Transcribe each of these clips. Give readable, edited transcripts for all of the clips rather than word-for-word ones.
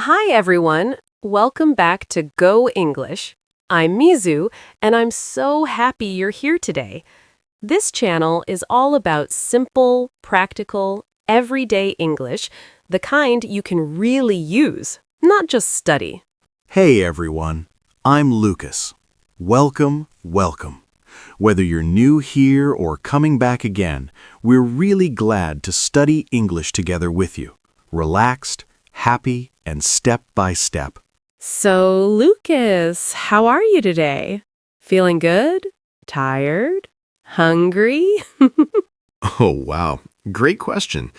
Hi, everyone. Welcome back to Go English. I'm Mizu, and I'm so happy you're here today. This channel is all about simple, practical, everyday English, the kind you can really use, not just study. Hey everyone, I'm Lucas. Welcome, welcome. Whether you're new here or coming back again, we're really glad to study English together with you. Relaxed, happy, and step by step. So, Lucas, how are you today? Feeling good? Tired? Hungry? Oh, wow. Great question.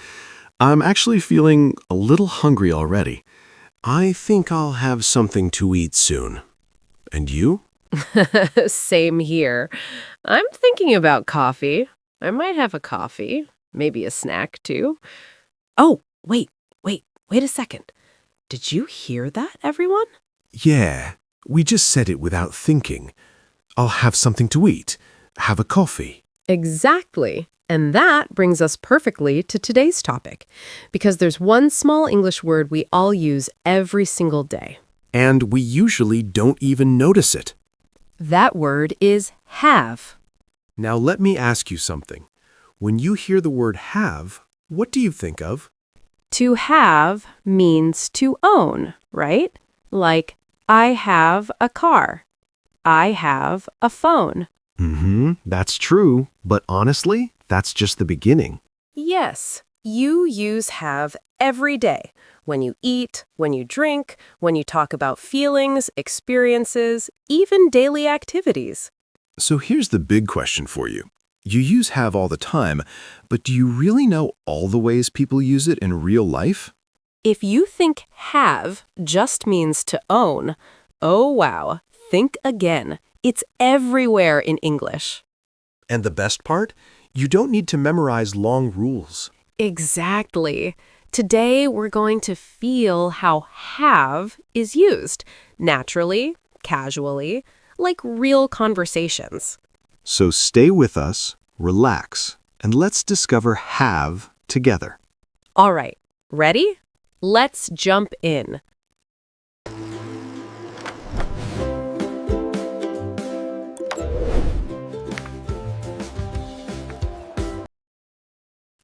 I'm actually feeling a little hungry already. I think I'll have something to eat soon. And you? Same here. I'm thinking about coffee. I might have a coffee, maybe a snack too. Oh, wait a second. Did you hear that, everyone? Yeah, we just said it without thinking. I'll have something to eat. Have a coffee. Exactly. And that brings us perfectly to today's topic, because there's one small English word we all use every single day. And we usually don't even notice it. That word is have. Now let me ask you something. When you hear the word have, what do you think of? To have means to own, right? Like, I have a car. I have a phone. That's true. But honestly, that's just the beginning. Yes, you use have every day. When you eat, when you drink, when you talk about feelings, experiences, even daily activities. So here's the big question for you. You use have all the time, but do you really know all the ways people use it in real life? If you think have just means to own, oh wow, think again. It's everywhere in English. And the best part? You don't need to memorize long rules. Exactly. Today we're going to feel how have is used, naturally, casually, like real conversations. So stay with us, relax, and let's discover have together. All right, ready? Let's jump in.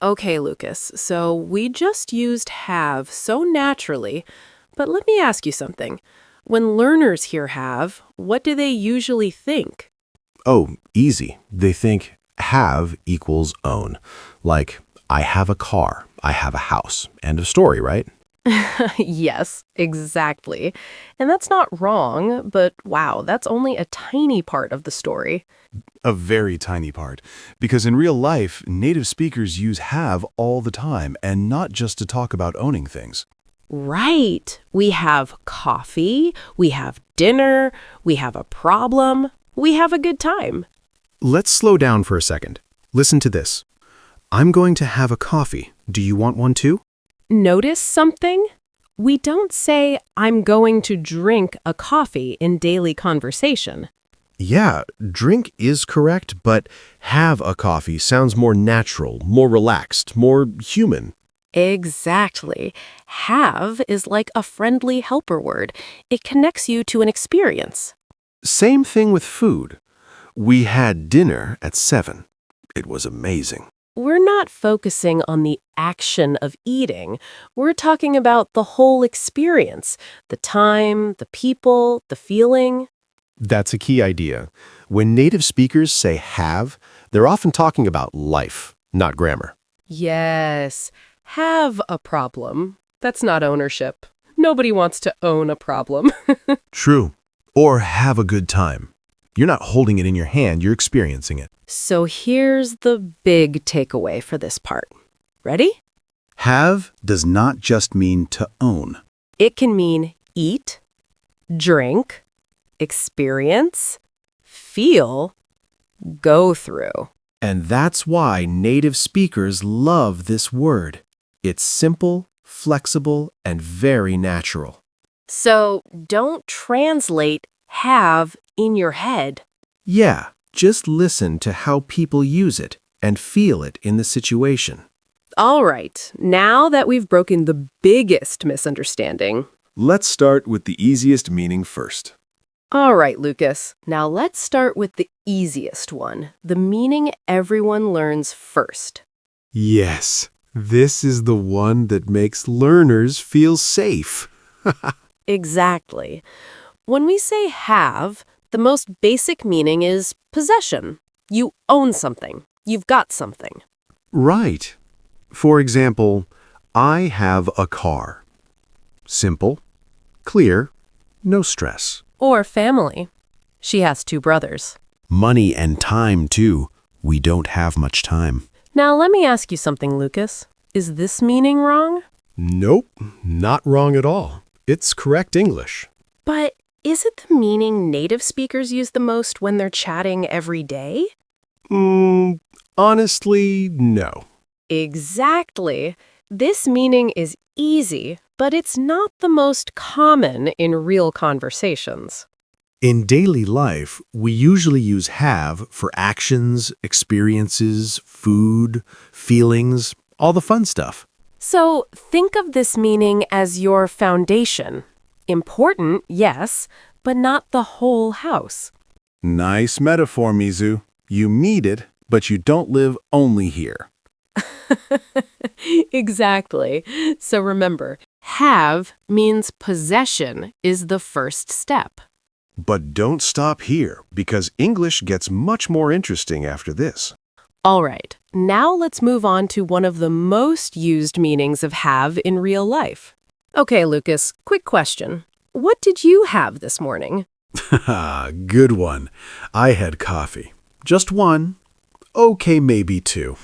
Okay, Lucas, so we just used have so naturally, but let me ask you something. When learners hear have, what do they usually think? Oh, easy. They think have equals own. Like, I have a car, I have a house. End of story, right? Yes, exactly. And that's not wrong, but wow, that's only a tiny part of the story. A very tiny part, because in real life, native speakers use have all the time and not just to talk about owning things. Right. We have coffee, we have dinner, we have a problem, we have a good time. Let's slow down for a second. Listen to this. I'm going to have a coffee. Do you want one too? Notice something? We don't say, I'm going to drink a coffee in daily conversation. Yeah, drink is correct, but have a coffee sounds more natural, more relaxed, more human. Exactly. Have is like a friendly helper word. It connects you to an experience. Same thing with food. We had dinner at 7. It was amazing. We're not focusing on the action of eating. We're talking about the whole experience, the time, the people, the feeling. That's a key idea. When native speakers say have, they're often talking about life, not grammar. Yes, have a problem. That's not ownership. Nobody wants to own a problem. True. Or have a good time. You're not holding it in your hand, you're experiencing it. So here's the big takeaway for this part. Ready? Have does not just mean to own. It can mean eat, drink, experience, feel, go through. And that's why native speakers love this word. It's simple, flexible, and very natural. So don't translate have in your head. Yeah, just listen to how people use it and feel it in the situation. All right, now that we've broken the biggest misunderstanding, Let's start with the easiest meaning first. All right, Lucas. Now let's start with the easiest one, the meaning everyone learns first. Yes, this is the one that makes learners feel safe. Exactly. When we say have, the most basic meaning is possession. You own something. You've got something. Right. For example, I have a car. Simple, clear, no stress. Or family. She has 2 brothers. Money and time, too. We don't have much time. Now let me ask you something, Lucas. Is this meaning wrong? Nope, not wrong at all. It's correct English. But is it the meaning native speakers use the most when they're chatting every day? Honestly, no. Exactly. This meaning is easy, but it's not the most common in real conversations. In daily life, we usually use have for actions, experiences, food, feelings, all the fun stuff. So think of this meaning as your foundation. Important, yes, but not the whole house. Nice metaphor, Mizu. You need it, but you don't live only here. Exactly. So remember, have means possession is the first step. But don't stop here, because English gets much more interesting after this. All right, now let's move on to one of the most used meanings of have in real life. Okay, Lucas, quick question. What did you have this morning? Good one. I had coffee. Just one. Okay, maybe 2.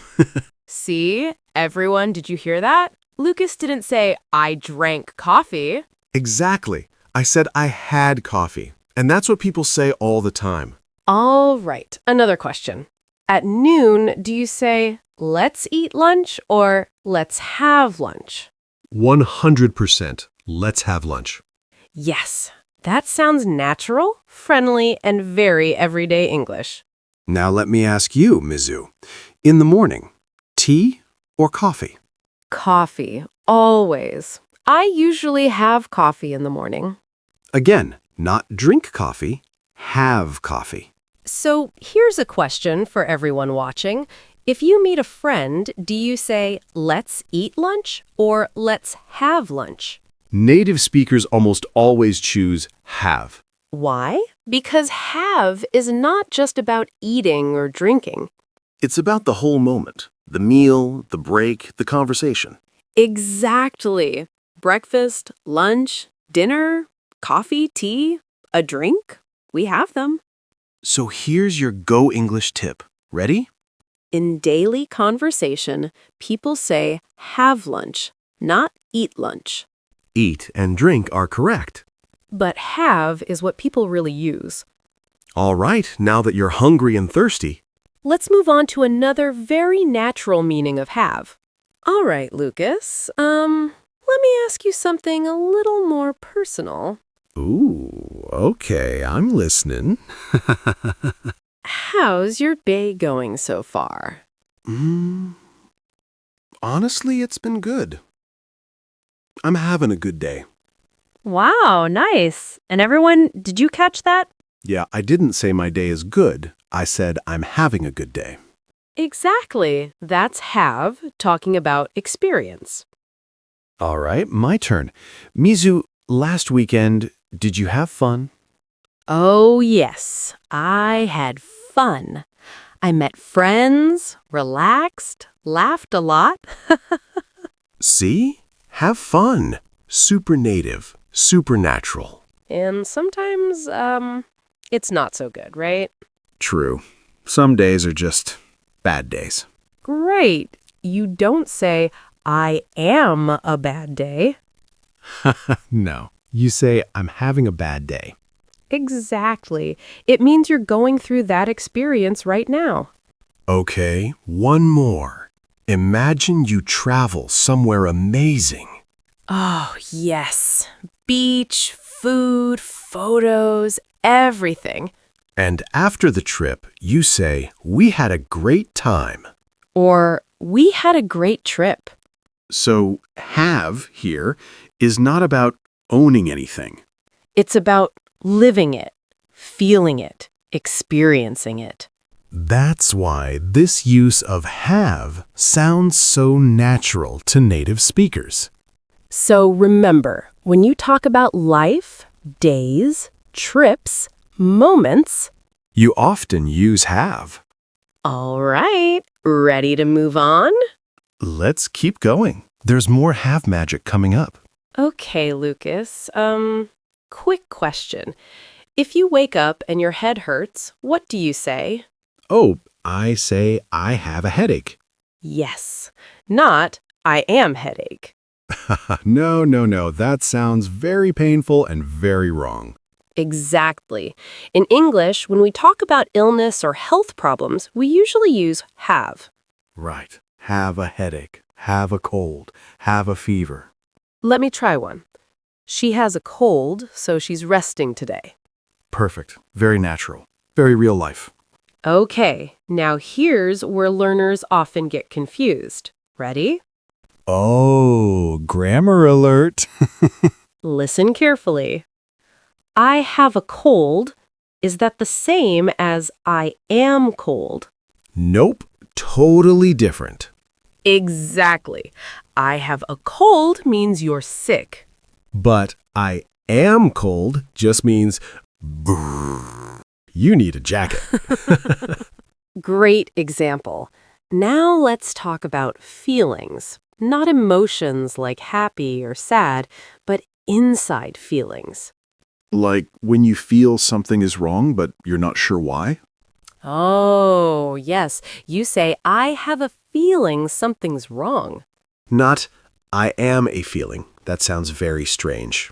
See, everyone, did you hear that? Lucas didn't say, I drank coffee. Exactly. I said I had coffee. And that's what people say all the time. All right, another question. At noon, do you say, let's eat lunch or let's have lunch? 100%. Let's have lunch. Yes, that sounds natural, friendly, and very everyday English. Now let me ask you, Mizu. In the morning, tea or coffee? Coffee, always. I usually have coffee in the morning. Again, not drink coffee, have coffee. So here's a question for everyone watching. If you meet a friend, do you say, let's eat lunch or let's have lunch? Native speakers almost always choose have. Why? Because have is not just about eating or drinking. It's about the whole moment, the meal, the break, the conversation. Exactly. Breakfast, lunch, dinner, coffee, tea, a drink. We have them. So here's your Go English tip. Ready? In daily conversation, people say have lunch, not eat lunch. Eat and drink are correct. But have is what people really use. All right, now that you're hungry and thirsty. Let's move on to another very natural meaning of have. All right, Lucas, let me ask you something a little more personal. Ooh, okay, I'm listening. How's your day going so far? Honestly, it's been good. I'm having a good day. Wow, nice. And everyone, did you catch that? Yeah, I didn't say my day is good. I said I'm having a good day. Exactly. That's have, talking about experience. All right, my turn. Mizu, last weekend, did you have fun? Oh, yes. I had fun. I met friends, relaxed, laughed a lot. See? Have fun. Super native, super natural. And sometimes, it's not so good, right? True. Some days are just bad days. Great. You don't say, I am a bad day. No. You say, I'm having a bad day. Exactly. It means you're going through that experience right now. Okay, one more. Imagine you travel somewhere amazing. Oh, yes. Beach, food, photos, everything. And after the trip, you say, we had a great time. Or, we had a great trip. So, have here is not about owning anything. It's about living it, feeling it, experiencing it. That's why this use of have sounds so natural to native speakers. So remember, when you talk about life, days, trips, moments, You often use have. all right, ready to move on? Let's keep going. There's more have magic coming up. Okay, Lucas. Quick question. If you wake up and your head hurts, what do you say? Oh, I say I have a headache. Yes, not I am headache. No. That sounds very painful and very wrong. Exactly. In English, when we talk about illness or health problems, we usually use have. Right. Have a headache. Have a cold. Have a fever. Let me try one. She has a cold, so she's resting today. Perfect. Very natural. Very real life. Okay, now here's where learners often get confused. Ready? Oh, grammar alert. Listen carefully. I have a cold. Is that the same as I am cold? Nope, totally different. Exactly. I have a cold means you're sick. But I am cold just means brrr, you need a jacket. Great example. Now let's talk about feelings. Not emotions like happy or sad, but inside feelings. Like when you feel something is wrong, but you're not sure why? Oh, yes. You say, I have a feeling something's wrong. Not I am a feeling. That sounds very strange.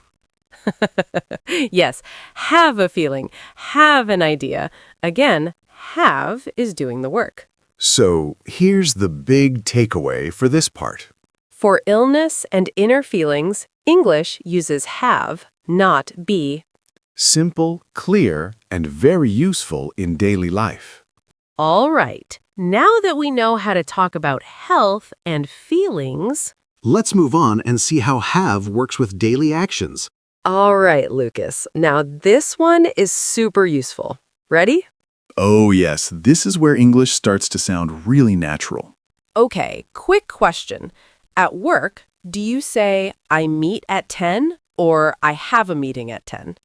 Yes, have a feeling, have an idea. Again, have is doing the work. So here's the big takeaway for this part. For illness and inner feelings, English uses have, not be. Simple, clear, and very useful in daily life. All right, now that we know how to talk about health and feelings... Let's move on and see how have works with daily actions. All right, Lucas. Now this one is super useful. Ready? Oh yes, this is where English starts to sound really natural. Okay, quick question. At work, do you say, I meet at 10 or I have a meeting at 10?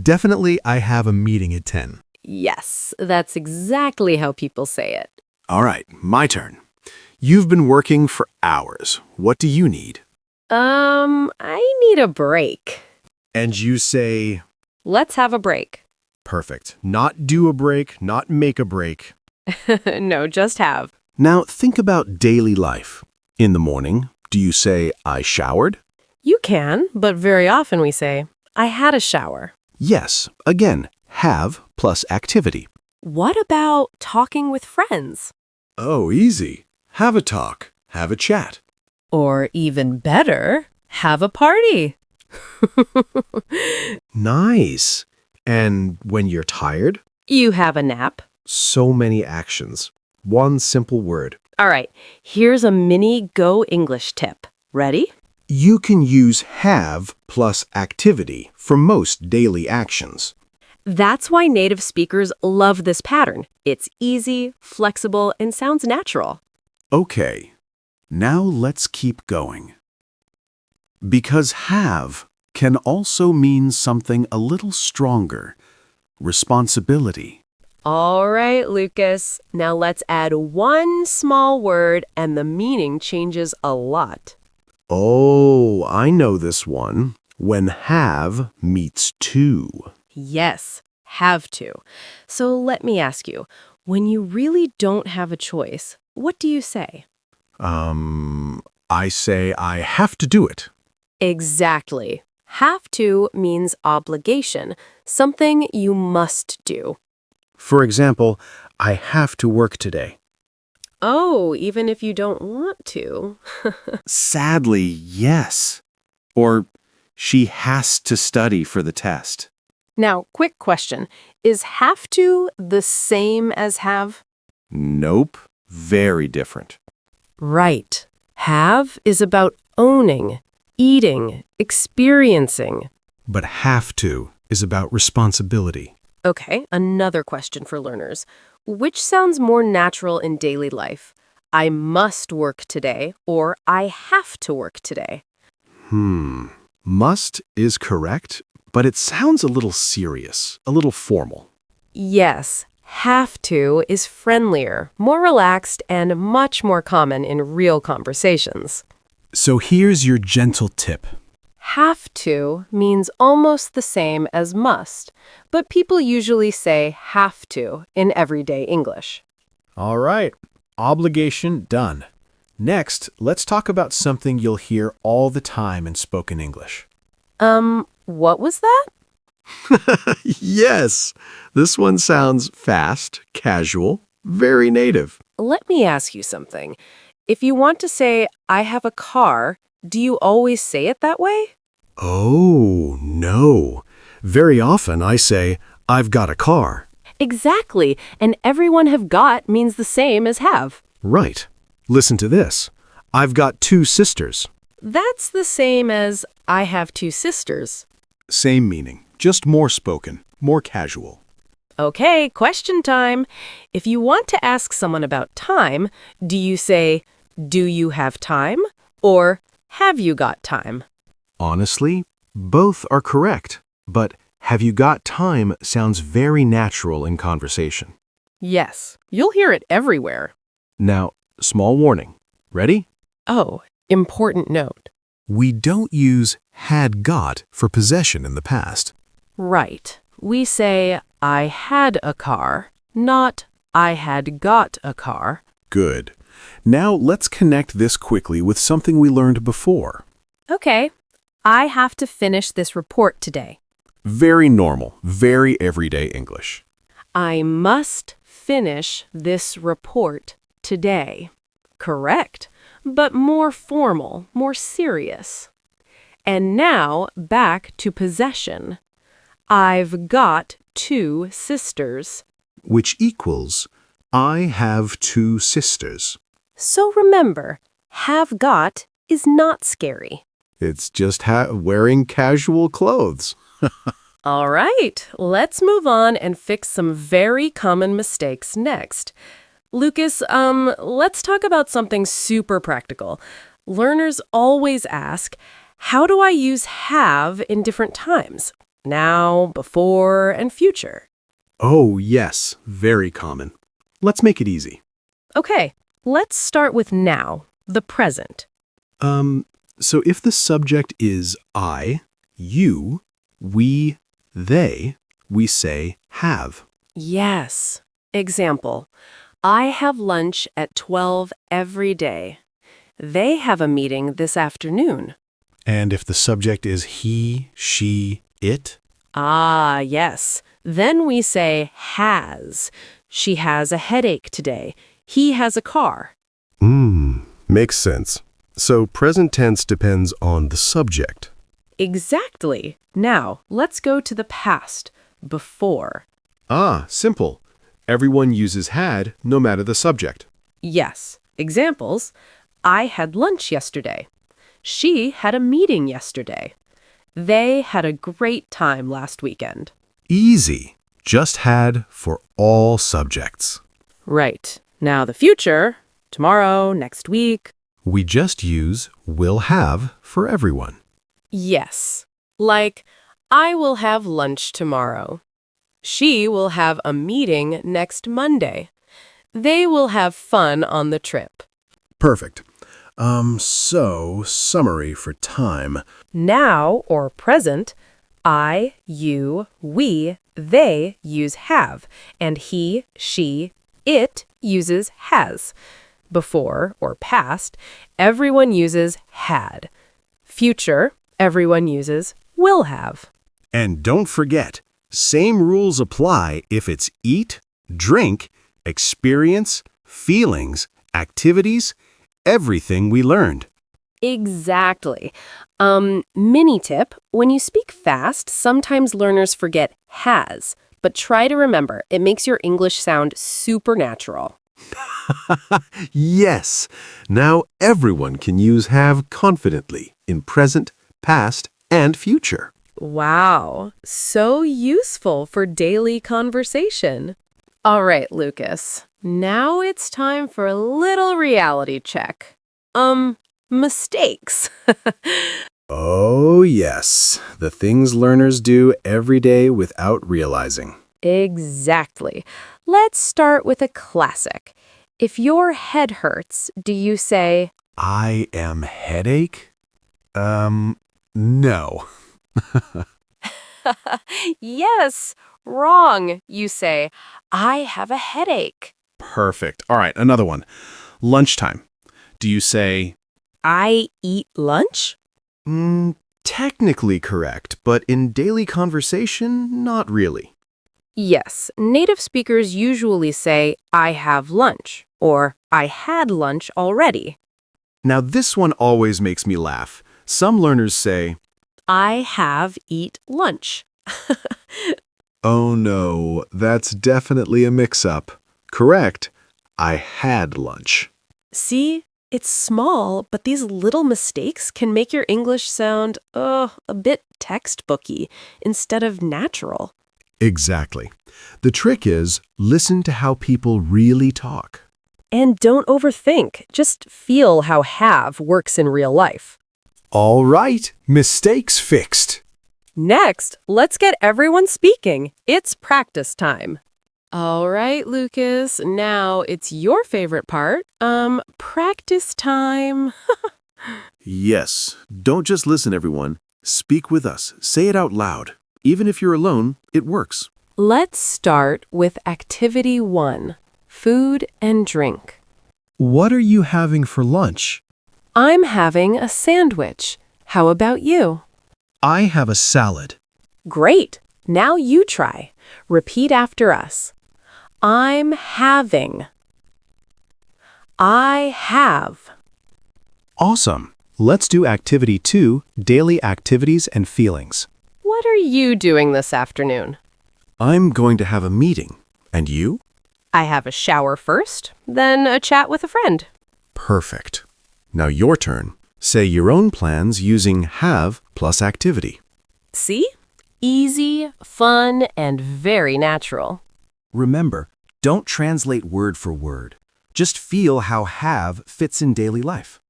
Definitely, I have a meeting at 10. Yes, that's exactly how people say it. All right, my turn. You've been working for hours. What do you need? I need a break. And you say, Let's have a break. perfect. Not do a break, not make a break. No, just have. Now think about daily life. In the morning, do you say, I showered? You can, but very often we say, I had a shower. Yes, again, have plus activity. What about talking with friends? Oh, easy. Have a talk. Have a chat. Or even better, have a party. Nice. And when you're tired? You have a nap. So many actions. One simple word. All right, here's a mini Go English tip. Ready? You can use have plus activity for most daily actions. That's why native speakers love this pattern. It's easy, flexible, and sounds natural. Okay, now let's keep going. Because have can also mean something a little stronger. Responsibility. All right, Lucas. Now let's add one small word and the meaning changes a lot. Oh, I know this one. When have meets to. Yes, have to. So let me ask you, when you really don't have a choice, what do you say? I say I have to do it. Exactly. Have to means obligation, something you must do. For example, I have to work today. Oh, even if you don't want to. Sadly, yes. Or she has to study for the test. Now, quick question. Is have to the same as have? Nope, very different. Right. Have is about owning, eating, experiencing. But have to is about responsibility. Okay, another question for learners. Which sounds more natural in daily life? I must work today or I have to work today. Must is correct, but it sounds a little serious, a little formal. Yes, have to is friendlier, more relaxed, and much more common in real conversations. So here's your gentle tip. Have to means almost the same as must, but people usually say have to in everyday English. All right, obligation done. Next, let's talk about something you'll hear all the time in spoken English. What was that? Yes, this one sounds fast, casual, very native. Let me ask you something. If you want to say, I have a car, do you always say it that way? Oh, no. Very often I say, I've got a car. Exactly, and everyone have got means the same as have. Right. Listen to this. I've got 2 sisters. That's the same as I have 2 sisters. Same meaning, just more spoken, more casual. Okay, question time. If you want to ask someone about time, do you say, do you have time? Or have you got time? Honestly, both are correct, but have you got time sounds very natural in conversation. Yes, you'll hear it everywhere. Now, small warning. Ready? Oh, important note. We don't use had got for possession in the past. Right. We say, I had a car, not I had got a car. Good. Now let's connect this quickly with something we learned before. Okay. I have to finish this report today. Very normal, very everyday English. I must finish this report today. Correct, but more formal, more serious. And now back to possession. I've got 2 sisters. Which equals, I have 2 sisters. So remember, have got is not scary. It's just wearing casual clothes. All right, let's move on and fix some very common mistakes next. Lucas, let's talk about something super practical. Learners always ask, how do I use have in different times? Now, before, and future. Oh, yes, very common. Let's make it easy. Okay, let's start with now, the present. So if the subject is I, you, we, they, we say have. Yes. Example, I have lunch at 12 every day. They have a meeting this afternoon. And if the subject is he, she, it? Ah, yes. Then we say has. She has a headache today. He has a car. Makes sense. So present tense depends on the subject. Exactly. Now, let's go to the past, before. Ah, simple. Everyone uses had no matter the subject. Yes. Examples, I had lunch yesterday. She had a meeting yesterday. They had a great time last weekend. Easy. Just had for all subjects. Right. Now the future, tomorrow, next week. We just use will have for everyone. Yes. Like, I will have lunch tomorrow. She will have a meeting next Monday. They will have fun on the trip. Perfect. So summary for time. Now, or present, I, you, we, they use have, and he, she, it uses has. Before, or past, everyone uses had. Future, everyone uses will have. And don't forget, same rules apply if it's eat, drink, experience, feelings, activities, everything we learned. Exactly. Mini tip, when you speak fast, sometimes learners forget has, but try to remember, it makes your English sound supernatural. Yes, now everyone can use have confidently. in present, past, and future. Wow, so useful for daily conversation. All right, Lucas. Now it's time for a little reality check. Mistakes. Oh, yes. The things learners do every day without realizing. Exactly. Let's start with a classic. If your head hurts, do you say, I am headache? No. yes, wrong? You say, I have a headache. Perfect. All right, another one. Lunchtime. Do you say, I eat lunch? technically correct, but in daily conversation, not really. Yes, native speakers usually say, I have lunch, or I had lunch already. Now, this one always makes me laugh. Some learners say, I have eat lunch. oh no, that's definitely a mix-up. Correct. I had lunch. See, it's small, but these little mistakes can make your English sound, a bit textbooky instead of natural. Exactly. The trick is, listen to how people really talk. And don't overthink, just feel how have works in real life. All right, mistakes fixed. Next, let's get everyone speaking. It's practice time. All right, Lucas, now it's your favorite part. Practice time. Yes, don't just listen, everyone. Speak with us. Say it out loud. Even if you're alone, it works. Let's start with activity 1, food and drink. What are you having for lunch? I'm having a sandwich. How about you? I have a salad. Great. Now you try. Repeat after us. I'm having. I have. Awesome. Let's do activity 2, daily activities and feelings. What are you doing this afternoon? I'm going to have a meeting. And you? I have a shower first, then a chat with a friend. Perfect. Now your turn. Say your own plans using have plus activity. See? Easy, fun, and very natural. Remember, don't translate word for word. Just feel how have fits in daily life.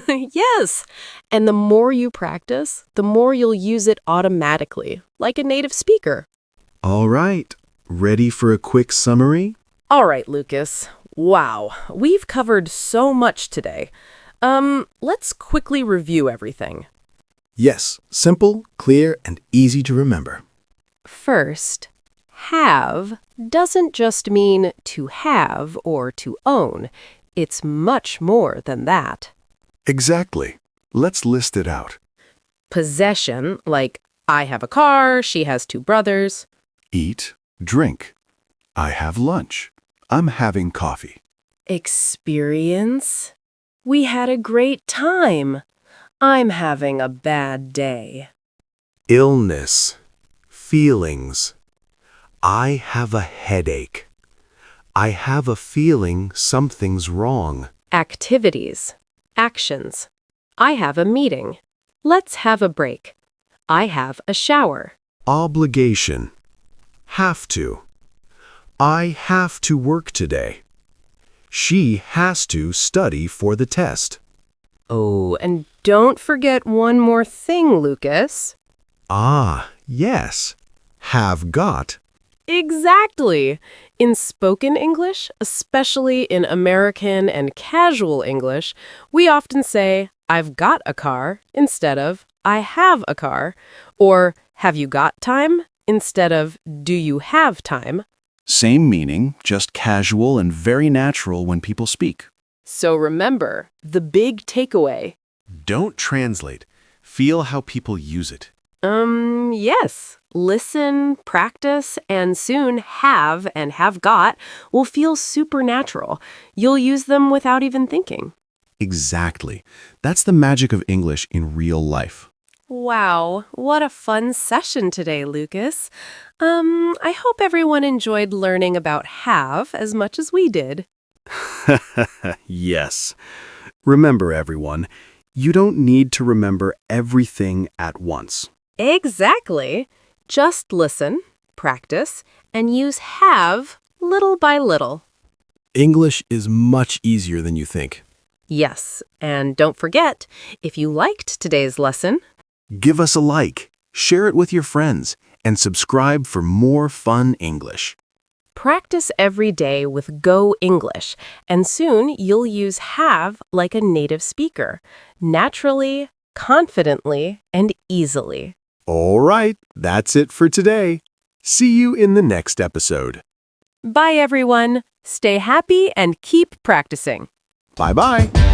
Yes. And the more you practice, the more you'll use it automatically, like a native speaker. All right. Ready for a quick summary? All right, Lucas. Wow, we've covered so much today. Let's quickly review everything. Yes, simple, clear, and easy to remember. First, have doesn't just mean to have or to own. It's much more than that. Exactly. Let's list it out. Possession, like I have a car, she has 2 brothers. Eat, drink. I have lunch. I'm having coffee. Experience, we had a great time. I'm having a bad day. Illness, feelings. I have a headache. I have a feeling something's wrong. Activities, actions. I have a meeting. Let's have a break. I have a shower. Obligation. Have to. I have to work today. She has to study for the test. Oh, and don't forget one more thing, Lucas. Ah, yes. Have got. Exactly. In spoken English, especially in American and casual English, we often say, I've got a car instead of I have a car, or have you got time instead of do you have time? Same meaning, just casual and very natural when people speak. So remember, the big takeaway. Don't translate. Feel how people use it. Yes. Listen, practice, and soon have and have got will feel supernatural. You'll use them without even thinking. Exactly. That's the magic of English in real life. Wow, what a fun session today, Lucas. I hope everyone enjoyed learning about have as much as we did. Yes. Remember, everyone, You don't need to remember everything at once. Exactly. Just listen, practice, and use have little by little. English is much easier than you think. Yes, and don't forget, if you liked today's lesson, Give us a like, share it with your friends, and subscribe for more fun English. practice every day with Go English, and soon you'll use have like a native speaker, naturally, confidently, and easily. All right, that's it for today. See you in the next episode. Bye, everyone. Stay happy and keep practicing. Bye-bye.